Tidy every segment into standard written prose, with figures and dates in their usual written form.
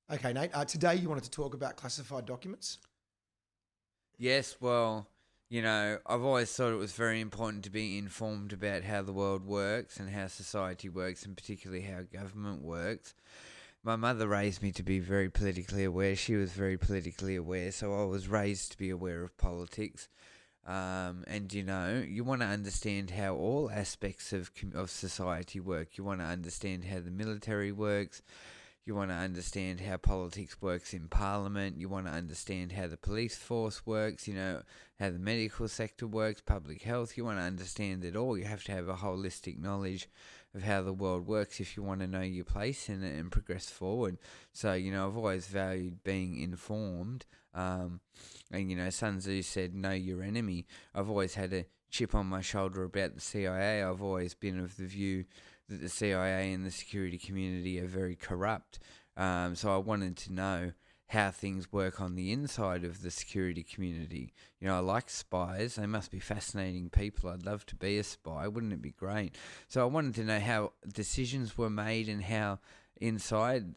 Okay, Nate. Today you wanted to talk about classified documents. Yes, well, I've always thought it was very important to be informed about how the world works and how society works, and particularly how government works. My mother raised me to be very politically aware. She was very politically aware, so I was raised to be aware of politics. And you want to understand how all aspects of society work. You want to understand how the military works. You want to understand how politics works in Parliament. You want to understand how the police force works, how the medical sector works, public health. You want to understand it all. You have to have a holistic knowledge of how the world works if you want to know your place in it and progress forward. So, I've always valued being informed. And Sun Tzu said, know your enemy. I've always had a chip on my shoulder about the CIA. I've always been of the view that the CIA and the security community are very corrupt. So I wanted to know how things work on the inside of the security community. I like spies. They must be fascinating people. I'd love to be a spy. Wouldn't it be great? So I wanted to know how decisions were made and how inside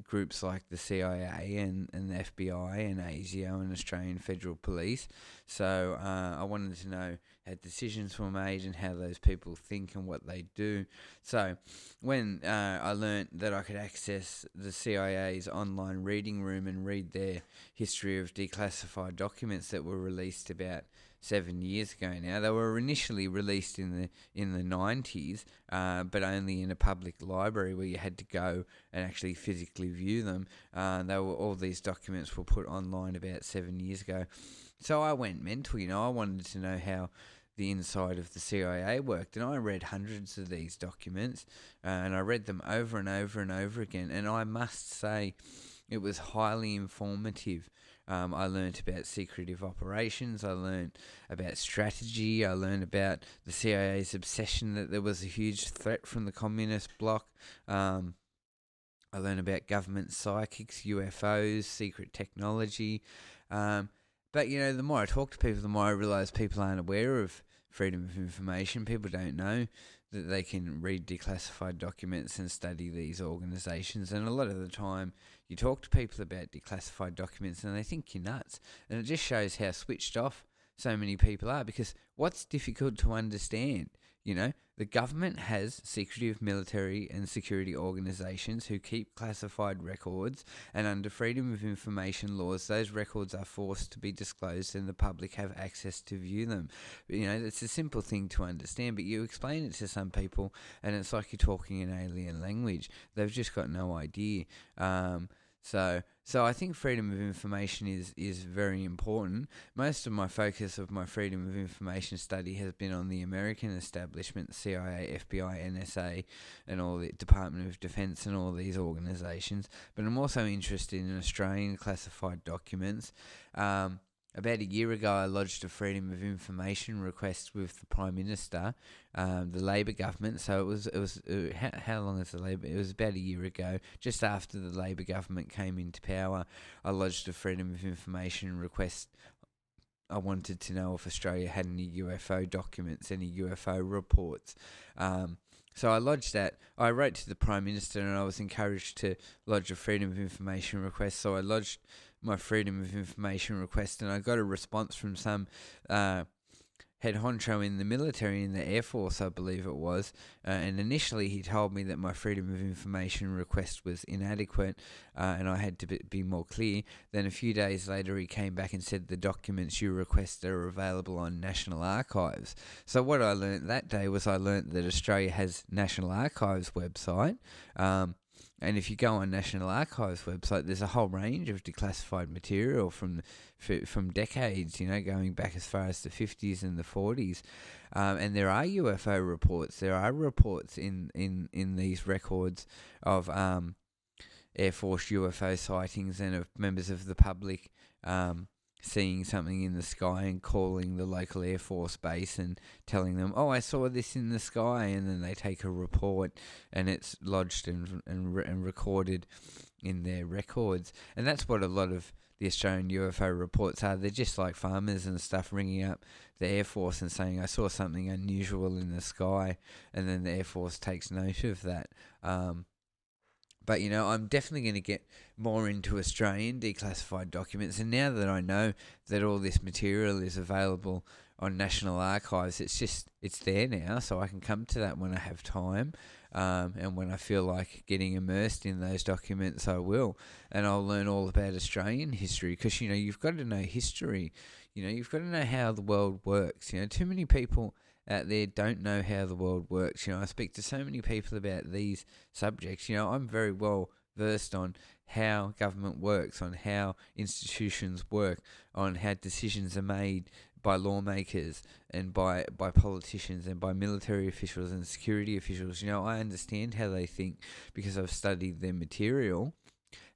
groups like the CIA and the FBI and ASIO and Australian Federal Police. So I wanted to know how decisions were made and how those people think and what they do. So when I learnt that I could access the CIA's online reading room and read their history of declassified documents that were released about 7 years ago now. They were initially released in the 90s, but only in a public library where you had to go and actually physically view them. All these documents were put online about 7 years ago. So I went mental, I wanted to know how the inside of the CIA worked, and I read hundreds of these documents, and I read them over and over and over again, and I must say it was highly informative. I learnt about secretive operations. I learnt about strategy. I learned about the CIA's obsession that there was a huge threat from the communist bloc. I learned about government psychics, UFOs, secret technology. But, the more I talk to people, the more I realise people aren't aware of freedom of information. People don't know that they can read declassified documents and study these organisations. And a lot of the time, you talk to people about declassified documents and they think you're nuts. And it just shows how switched off so many people are, because what's difficult to understand? The government has secretive military and security organisations who keep classified records, and under Freedom of Information laws, those records are forced to be disclosed and the public have access to view them. It's a simple thing to understand, but you explain it to some people and it's like you're talking an alien language. They've just got no idea. So I think freedom of information is very important. Most of my focus of my freedom of information study has been on the American establishment, CIA, FBI, NSA, and all the Department of Defence and all these organisations. But I'm also interested in Australian classified documents. About a year ago, I lodged a Freedom of Information request with the Prime Minister, the Labor government. So it was how long is the Labor? It was about a year ago, just after the Labor government came into power. I lodged a Freedom of Information request. I wanted to know if Australia had any UFO documents, any UFO reports. So I lodged that. I wrote to the Prime Minister and I was encouraged to lodge a Freedom of Information request. So I lodged my Freedom of Information request and I got a response from some head honcho in the military, in the Air Force, I believe it was. And initially he told me that my Freedom of Information request was inadequate and I had to be more clear. Then a few days later he came back and said the documents you request are available on National Archives. So what I learnt that day was I learnt that Australia has National Archives website. And if you go on National Archives website, there's a whole range of declassified material from decades, going back as far as the 50s and the 40s. And there are UFO reports. There are reports in these records of Air Force UFO sightings and of members of the public seeing something in the sky and calling the local Air Force base and telling them, oh, I saw this in the sky, and then they take a report and it's lodged and recorded in their records. And that's what a lot of the Australian UFO reports are. They're just like farmers and stuff ringing up the Air Force and saying, I saw something unusual in the sky, and then the Air Force takes note of that. But, I'm definitely going to get more into Australian declassified documents. And now that I know that all this material is available on National Archives, it's there now, so I can come to that when I have time. And when I feel like getting immersed in those documents, I will. And I'll learn all about Australian history because, you've got to know history. You've got to know how the world works. Too many people out there don't know how the world works. I speak to so many people about these subjects. I'm very well versed on how government works, on how institutions work, on how decisions are made by lawmakers and by politicians and by military officials and security officials. I understand how they think because I've studied their material.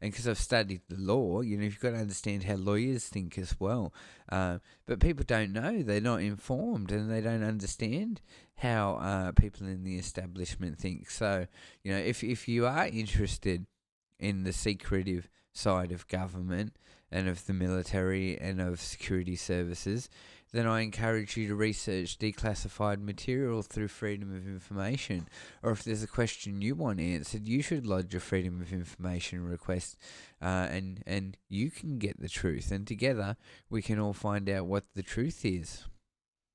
And because I've studied the law, you've got to understand how lawyers think as well. But people don't know. They're not informed and they don't understand how people in the establishment think. So, if you are interested in the secretive side of government and of the military and of security services, then I encourage you to research declassified material through Freedom of Information. Or if there's a question you want answered, you should lodge a Freedom of Information request and you can get the truth. And together we can all find out what the truth is.